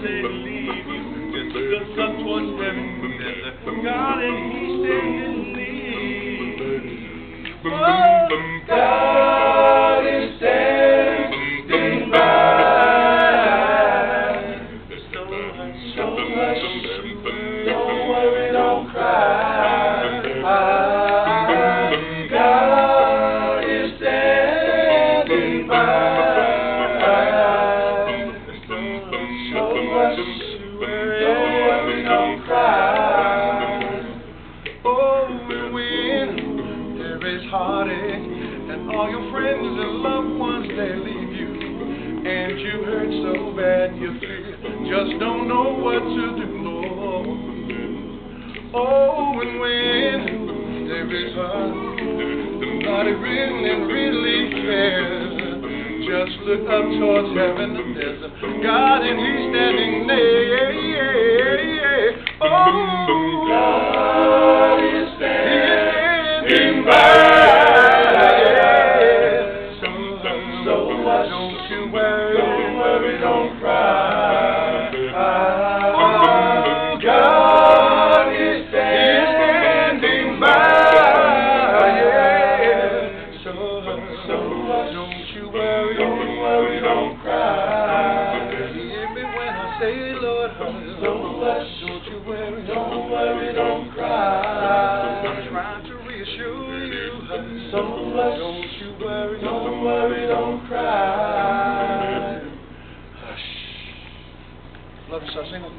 they leave you. Just look up towards heaven. There's a God and He's standing near. Oh, God is standing by. So hush, don't worry, don't cry. God is standing by. So hush, don't worry, don't cry. Oh, when there is heartache and all your friends and loved ones they leave you, and you hurt so bad you feel just don't know what to do, Lord. Oh, and when there is hurt, nobody really cares. Just look up towards heaven, and there's a God and He's standing there. Oh, God is standing by. So don't you worry, don't cry. Oh, God is standing by. So don't you worry, don't cry. Hear me when I say, Lord, so don't you worry, don't cry. I'm trying to reassure you. So don't you worry, don't cry. Hush. Love you, so sing it.